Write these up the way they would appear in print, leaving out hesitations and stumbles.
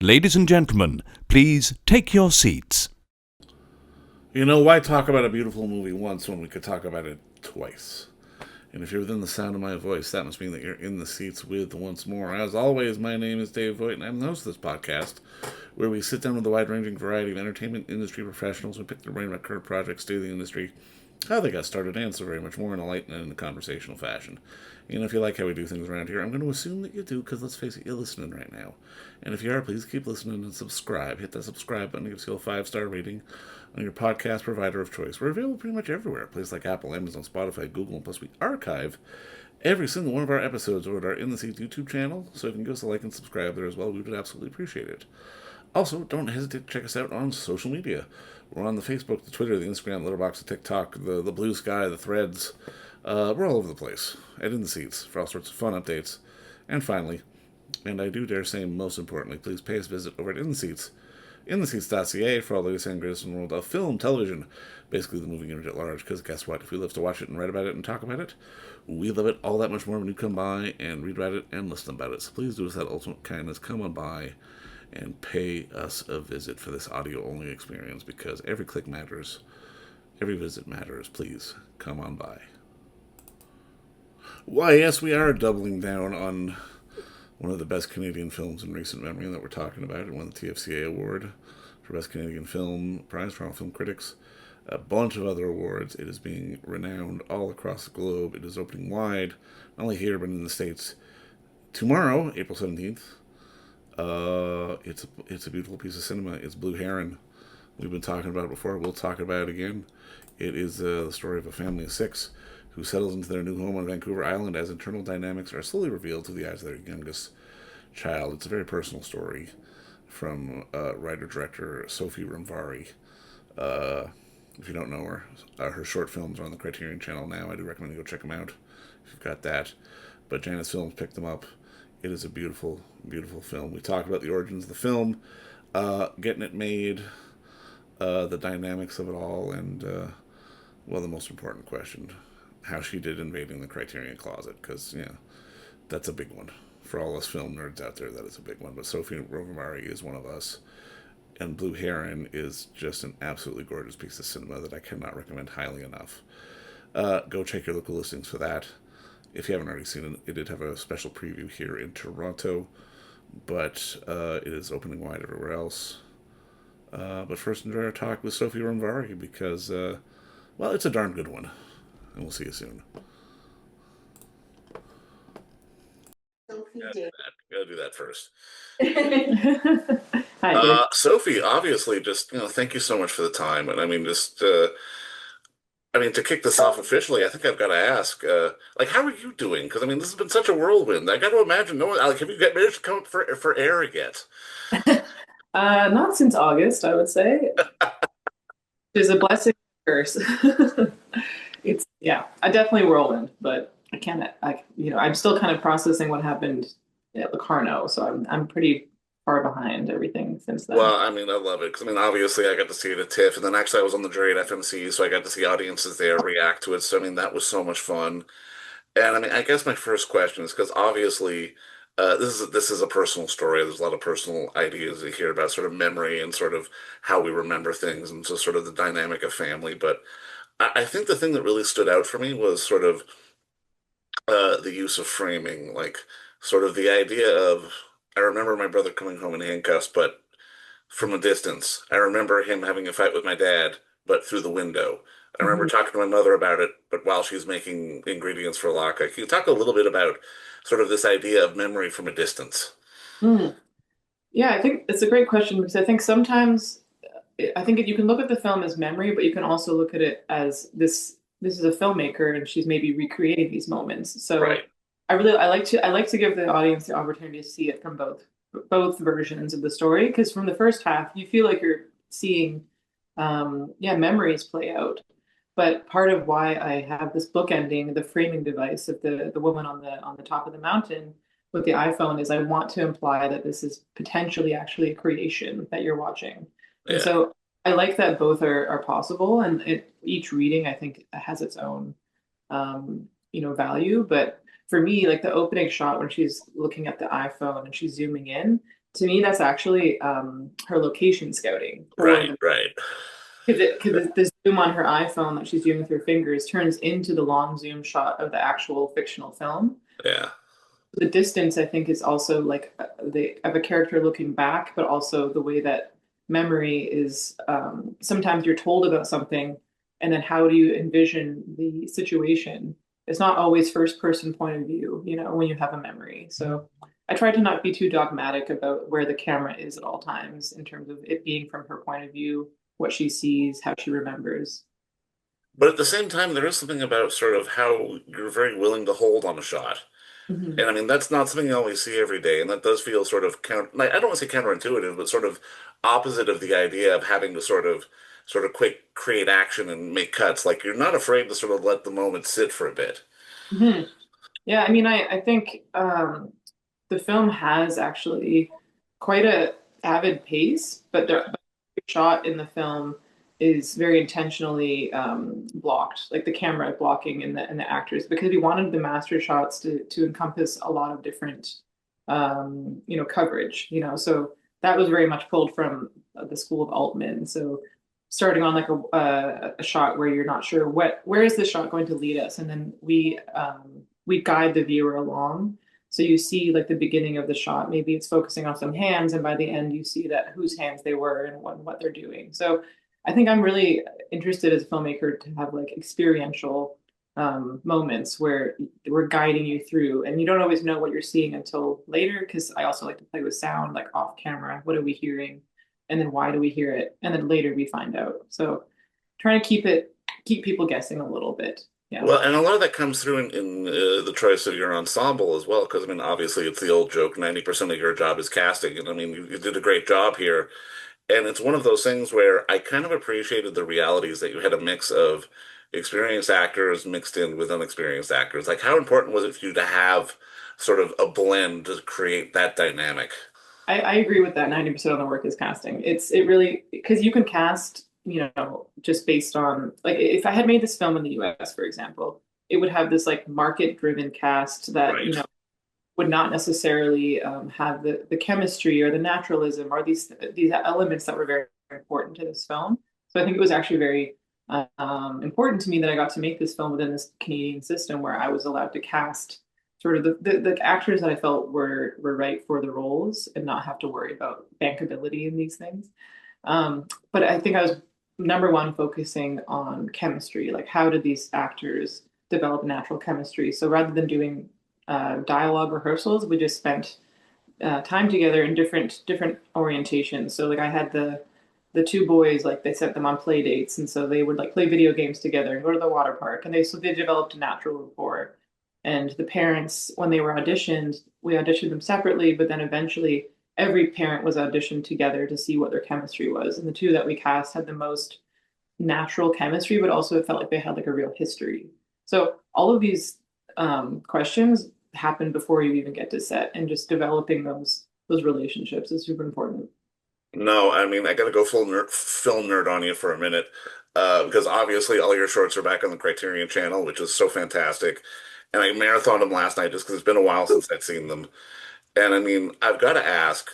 Ladies and gentlemen, please take your seats. You know, why talk about a beautiful movie once when we could talk about it twice? And if you're within the sound of my voice, that must mean that you're in the seats with once more. As always, my name is Dave Voigt, and I'm the host of this podcast, where we sit down with a wide-ranging variety of entertainment industry professionals and pick their brain about current projects, state of the industry, how they got started, and so very much more in a light and in a conversational fashion. And if you like how we do things around here, I'm going to assume that you do, because let's face it, you're listening right now. And if you are, please keep listening and subscribe. Hit that subscribe button, give us a 5-star rating on your podcast provider of choice. We're available pretty much everywhere, places like Apple, Amazon, Spotify, Google, and plus we archive every single one of our episodes over at our In the Seats YouTube channel, so if you can give us a like and subscribe there as well, we would absolutely appreciate it. Also, don't hesitate to check us out on social media. We're on the Facebook, the Twitter, the Instagram, the Letterboxd, the TikTok, the Blue Sky, the Threads. We're all over the place at In the Seats for all sorts of fun updates. And finally, and I do dare say most importantly, please pay us a visit over at In the Seats, intheseats.ca for all the latest and greatest in the world of film, television, basically the movie industry at large, because guess what? If we live to watch it and write about it and talk about it, we love it all that much more when you come by and read about it and listen about it. So please do us that ultimate kindness. Come on by and pay us a visit for this audio-only experience, because every click matters, every visit matters. Please come on by. Why, yes, we are doubling down on one of the best Canadian films in recent memory that we're talking about. It won the TFCA Award for Best Canadian Film, Prize for All Film Critics, a bunch of other awards. It is being renowned all across the globe. It is opening wide, not only here, but in the States tomorrow, April 17th. It's a beautiful piece of cinema. It's Blue Heron. We've been talking about it before. We'll talk about it again. It is the story of a family of 6 who settles into their new home on Vancouver Island as internal dynamics are slowly revealed through the eyes of their youngest child. It's a very personal story from writer-director Sophy Romvari. If you don't know her short films are on the Criterion Channel now. I do recommend you go check them out if you've got that. But Janus Films picked them up. It is a beautiful, beautiful film. We talk about the origins of the film, getting it made, the dynamics of it all, and, well, the most important question, how she did invading the Criterion Closet, because, yeah, that's a big one. For all us film nerds out there, that is a big one. But Sophy Romvari is one of us, and Blue Heron is just an absolutely gorgeous piece of cinema that I cannot recommend highly enough. Go check your local listings for that. If you haven't already seen it, it did have a special preview here in Toronto, but it is opening wide everywhere else. But first, enjoy our talk with Sophy Romvari, because, well, it's a darn good one. And we'll see you soon. Sophie Gotta do that first. Hi, Dave. Sophy, obviously, just, thank you so much for the time. And I mean, to kick this off officially, I think I've got to ask, how are you doing? Because, I mean, this has been such a whirlwind. I got to imagine, have you managed to come up for air yet? Not since August, I would say. There's a blessing and a curse. I definitely whirlwind, but I'm still kind of processing what happened at Locarno, so I'm pretty far behind everything since then. Well, I mean, I love it, because, I mean, obviously, I got to see it at TIFF, and then actually I was on the jury at FMC, so I got to see audiences there react to it, so, I mean, that was so much fun. And, I mean, I guess my first question is, because obviously, this is a personal story. There's a lot of personal ideas you hear about sort of memory and sort of how we remember things, and so sort of the dynamic of family, but I think the thing that really stood out for me was sort of the use of framing, like sort of the idea of, I remember my brother coming home in handcuffs, but from a distance. I remember him having a fight with my dad, but through the window. I remember talking to my mother about it, but while she's making ingredients for latke. Can you talk a little bit about sort of this idea of memory from a distance? Mm. Yeah, I think it's a great question, because I think sometimes you can look at the film as memory, but you can also look at it as this is a filmmaker and she's maybe recreating these moments. So Right. I like to give the audience the opportunity to see it from both versions of the story, because from the first half you feel like you're seeing memories play out. But part of why I have this book ending, the framing device of the woman on the top of the mountain with the iPhone, is I want to imply that this is potentially actually a creation that you're watching. And Yeah. so I like that both are possible, and each reading I think has its own value. But for me, like the opening shot when she's looking at the iPhone and she's zooming in, To me, that's actually her location scouting for Right, the right. because the zoom on her iPhone that she's doing with her fingers turns into the long zoom shot of the actual fictional film. Yeah. The distance, I think, is also like the of a character looking back, but also the way that memory is. Sometimes you're told about something, and then how do you envision the situation? It's not always first person point of view, when you have a memory. So I try to not be too dogmatic about where the camera is at all times in terms of it being from her point of view, what she sees, how she remembers. But at the same time, there is something about sort of how you're very willing to hold on a shot. Mhm. And I mean, that's not something you always see every day. And that does feel sort of like, I don't want to say counterintuitive, but sort of opposite of the idea of having to sort of quick create action and make cuts. Like you're not afraid to sort of let the moment sit for a bit. Mhm. Yeah, I mean, I think the film has actually quite a avid pace, but every shot in the film is very intentionally blocked, like the camera blocking and the actors, because we wanted the master shots to encompass a lot of different coverage, so that was very much pulled from the school of Altman. So starting on like a shot where you're not sure where is this shot going to lead us, and then we guide the viewer along. So you see like the beginning of the shot, maybe it's focusing on some hands, and by the end you see that whose hands they were and what they're doing. So I think I'm really interested as a filmmaker to have like experiential moments where we're guiding you through, and you don't always know what you're seeing until later. Because I also like to play with sound, like off camera. What are we hearing? And then why do we hear it? And then later we find out. So trying to keep people guessing a little bit. Yeah. Well, and a lot of that comes through in the choice of your ensemble as well, because I mean, obviously, it's the old joke: 90% of your job is casting, and I mean, you did a great job here. And it's one of those things where I kind of appreciated the realities that you had a mix of experienced actors mixed in with unexperienced actors. Like, how important was it for you to have sort of a blend to create that dynamic? I agree with that. 90% of the work is casting. It really because you can cast, just based on like if I had made this film in the US, for example, it would have this like market driven cast that, Right. would not necessarily have the chemistry or the naturalism or these elements that were very important to this film. So I think it was actually very important to me that I got to make this film within this Canadian system where I was allowed to cast sort of the actors that I felt were right for the roles and not have to worry about bankability in these things. But I think I was number one focusing on chemistry, like how did these actors develop natural chemistry? So rather than doing dialogue rehearsals, we just spent time together in different orientations. So like I had the two boys, like they sent them on play dates, and so they would like play video games together and go to the water park, and they developed a natural rapport. And the parents, when they were auditioned, we auditioned them separately, but then eventually every parent was auditioned together to see what their chemistry was. And the two that we cast had the most natural chemistry, but also it felt like they had like a real history. So all of these questions happen before you even get to set, and just developing those relationships is super important. No, I mean, I got to go full nerd, film nerd on you for a minute, because obviously all your shorts are back on the Criterion channel, which is so fantastic. And I marathoned them last night just because it's been a while since I'd seen them. And I mean, I've got to ask,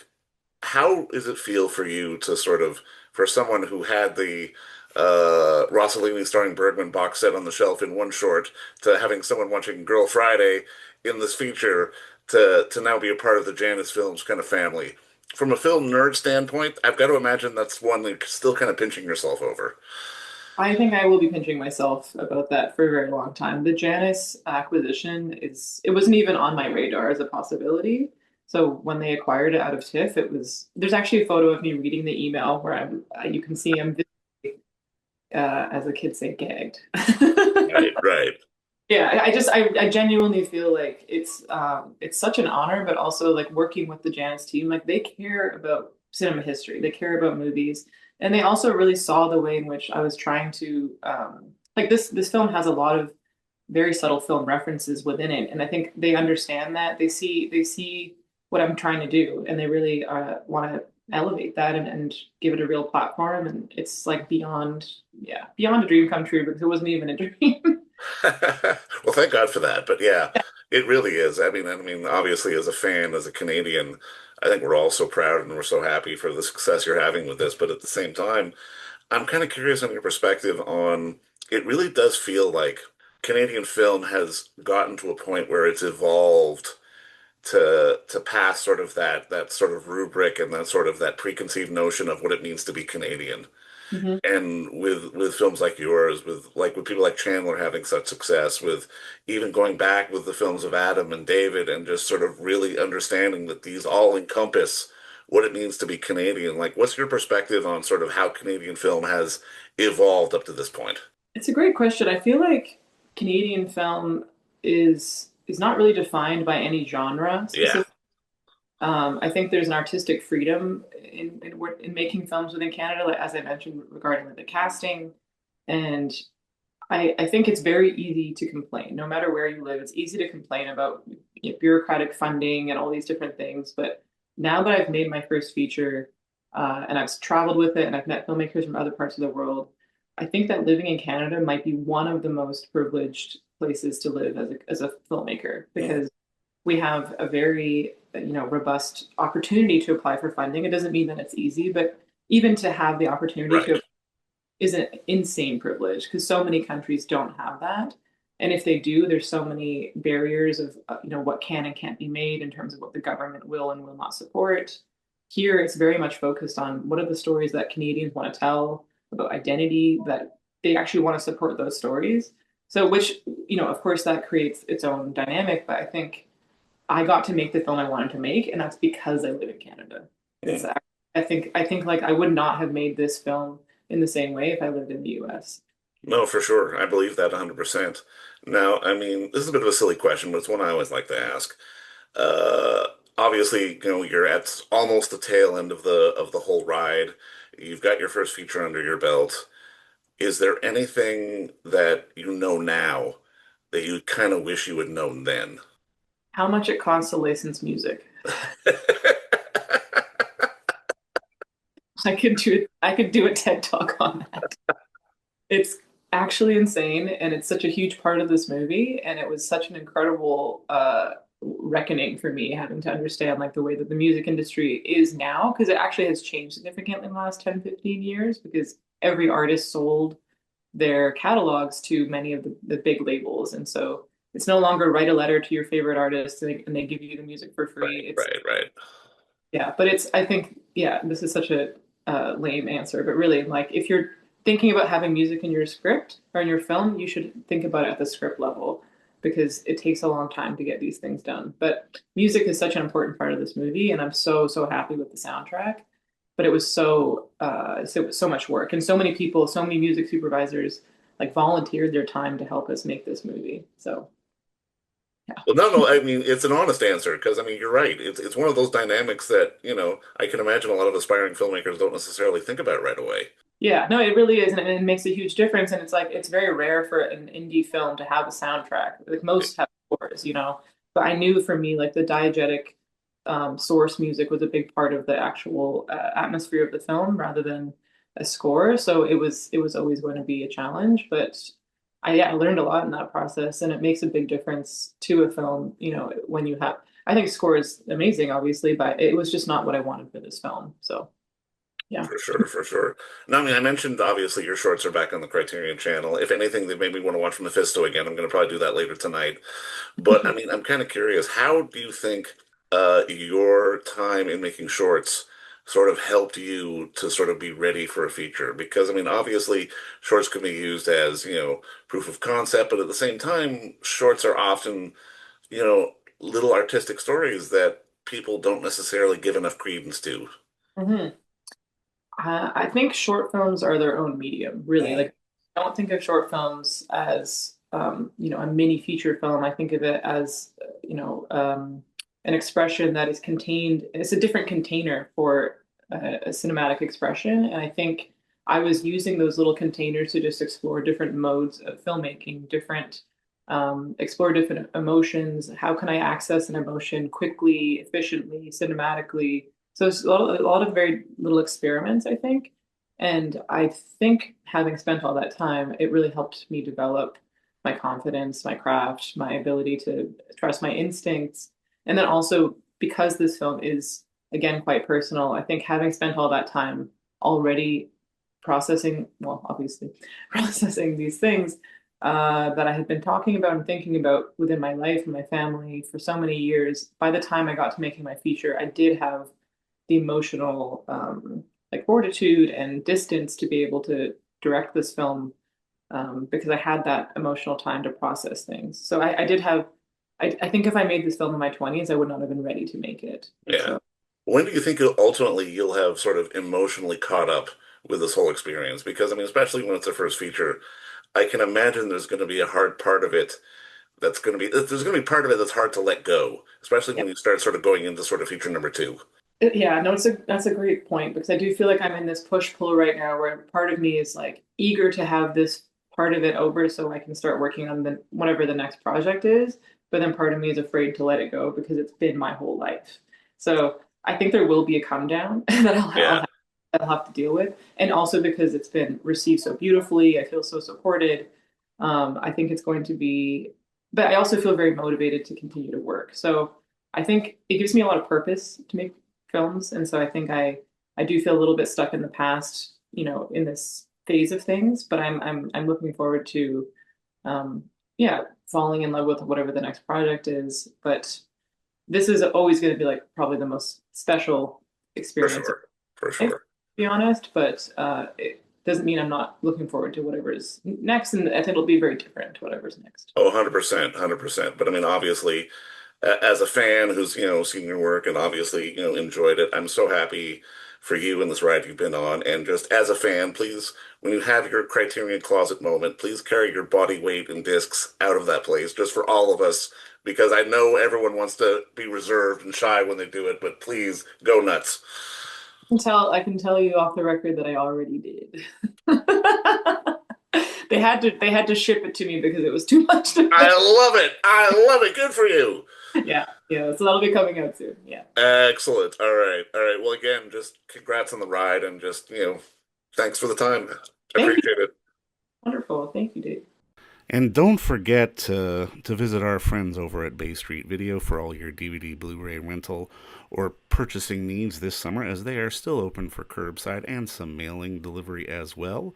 how does it feel for you to sort of, for someone who had the Rossellini starring Bergman box set on the shelf in one short, to having someone watching Girl Friday in this feature, to now be a part of the Janus Films kind of family? From a film nerd standpoint, I've got to imagine that's one that you're still kind of pinching yourself over. I think I will be pinching myself about that for a very long time. The Janus acquisition it wasn't even on my radar as a possibility. So when they acquired it out of TIFF, there's actually a photo of me reading the email where you can see I'm as the kids say, gagged. Right, right. Yeah, I genuinely feel like it's such an honor, but also like working with the Janus team, like they care about cinema history, they care about movies, and they also really saw the way in which I was trying to like this film has a lot of very subtle film references within it, and I think they understand that they see what I'm trying to do, and they really want to elevate that and give it a real platform, and it's like beyond a dream come true because it wasn't even a dream. Well, thank God for that. But yeah, it really is. I mean, obviously, as a fan, as a Canadian, I think we're all so proud and we're so happy for the success you're having with this. But at the same time, I'm kind of curious on your perspective on it really does feel like Canadian film has gotten to a point where it's evolved to pass sort of that sort of rubric and that sort of that preconceived notion of what it means to be Canadian. Hmm. And with films like yours, with people like Chandler having such success, with even going back with the films of Adam and David, and just sort of really understanding that these all encompass what it means to be Canadian. Like, what's your perspective on sort of how Canadian film has evolved up to this point? It's a great question. I feel like Canadian film is not really defined by any genre Yeah, specific. I think there's an artistic freedom in making films within Canada, like, as I mentioned regarding the casting, and I think it's very easy to complain. No matter where you live, it's easy to complain about, bureaucratic funding and all these different things. But now that I've made my first feature, and I've traveled with it and I've met filmmakers from other parts of the world, I think that living in Canada might be one of the most privileged places to live as a filmmaker, because we have a very, robust opportunity to apply for funding. It doesn't mean that it's easy, but even to have the opportunity right. to is an insane privilege, because so many countries don't have that. And if they do, there's so many barriers of, what can and can't be made in terms of what the government will and will not support. Here, it's very much focused on what are the stories that Canadians want to tell about identity, that they actually want to support those stories. So, which, of course, that creates its own dynamic. But I think I got to make the film I wanted to make, and that's because I live in Canada. It's, Mm. I think like I would not have made this film in the same way if I lived in the US. No, for sure. I believe that 100%. Now, I mean, this is a bit of a silly question, but it's one I always like to ask. Obviously, you're at almost the tail end of the whole ride. You've got your first feature under your belt. Is there anything that you know now that you kind of wish you had known then? How much it costs to license music. I could do a TED talk on that. It's actually insane, and it's such a huge part of this movie, and it was such an incredible reckoning for me, having to understand like the way that the music industry is now, because it actually has changed significantly in the last 10, 15 years, because every artist sold their catalogs to many of the big labels. And so it's no longer write a letter to your favorite artist and they give you the music for free. Right, It's right, right. Yeah, but I think, yeah, this is such a lame answer, but really, like, if you're thinking about having music in your script or in your film, you should think about it at the script level, because it takes a long time to get these things done. But music is such an important part of this movie, and I'm so, so happy with the soundtrack. But it was so much work, and so many people, so many music supervisors, like, volunteered their time to help us make this movie. So yeah. Well, no, I mean, it's an honest answer because I mean, you're right. It's one of those dynamics that, I can imagine a lot of aspiring filmmakers don't necessarily think about right away. Yeah, no, it really is, and it makes a huge difference. And it's like it's very rare for an indie film to have a soundtrack. Like most have scores. But I knew for me, like the diegetic source music was a big part of the actual atmosphere of the film rather than a score. So it was always going to be a challenge. But I learned a lot in that process, and it makes a big difference to a film. When you have, I think score is amazing, obviously, but it was just not what I wanted for this film. So yeah. For sure, for sure. Now, I mean, I mentioned obviously your shorts are back on the Criterion channel. If anything, they made me want to watch Mephisto again. I'm going to probably do that later tonight. But I mean, I'm kind of curious. How do you think your time in making shorts sort of helped you to sort of be ready for a feature? Because I mean, obviously, shorts can be used as, proof of concept, but at the same time, shorts are often, you know, little artistic stories that people don't necessarily give enough credence to. Mhm. I think short films are their own medium, really. Mm. Like, I don't think of short films as, a mini feature film. I think of it as, an expression that is contained. It's a different container for a cinematic expression. And I think I was using those little containers to just explore different modes of filmmaking, explore different emotions. How can I access an emotion quickly, efficiently, cinematically? So it's a lot of very little experiments, I think. And I think having spent all that time, it really helped me develop my confidence, my craft, my ability to trust my instincts. And then also, because this film is again, quite personal. I think having spent all that time already processing, well, obviously, processing these things that I had been talking about and thinking about within my life and my family for so many years, by the time I got to making my feature, I did have the emotional like fortitude and distance to be able to direct this film because I had that emotional time to process things. So I did have, I think if I made this film in my 20s, I would not have been ready to make it. And Yeah. so When do you think ultimately you'll have sort of emotionally caught up with this whole experience? Because, I mean, especially when it's a first feature, I can imagine there's going to be a hard part of it that's going to be, there's going to be part of it that's hard to let go, especially yeah. when you start sort of going into sort of feature number two. Yeah, no, that's a great point because I do feel like I'm in this push-pull right now where part of me is like eager to have this part of it over so I can start working on the whatever the next project is, but then part of me is afraid to let it go because it's been my whole life. So I think there will be a come down that Yeah. I'll have to deal with, and also because it's been received so beautifully, I feel so supported. I think it's going to be, but I also feel very motivated to continue to work. So I think it gives me a lot of purpose to make films, and so I think I do feel a little bit stuck in the past, in this phase of things. But I'm looking forward to, um, yeah, falling in love with whatever the next project is. But this is always going to be like probably the most special For experience, sure. For to sure. be honest. But it doesn't mean I'm not looking forward to whatever is next, and I think it'll be very different, whatever's next. Oh, 100%, 100%. But I mean, obviously, as a fan who's, seen your work and obviously, enjoyed it, I'm so happy for you and this ride you've been on. And just as a fan, please, when you have your Criterion Closet moment, please carry your body weight and discs out of that place just for all of us, because I know everyone wants to be reserved and shy when they do it, but please go nuts. I can tell you off the record that I already did. They had to ship it to me because it was too much to I fit. love it. I love it. Good for you. Yeah, yeah. So that'll be coming out soon. Yeah. Excellent. All right. All right. Well, again, just congrats on the ride and just, thanks for the time. I Thank you. appreciate it. Wonderful. Thank you, Dave. And don't forget to visit our friends over at Bay Street Video for all your DVD, Blu-ray rental, or purchasing needs this summer, as they are still open for curbside and some mailing delivery as well.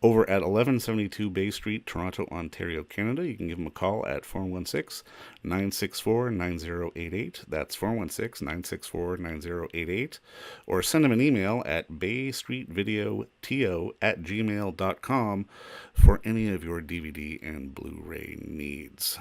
Over at 1172 Bay Street, Toronto, Ontario, Canada, you can give them a call at 416-964-9088. That's 416-964-9088. Or send them an email at baystreetvideoto@gmail.com for any of your DVD and Blu-ray needs.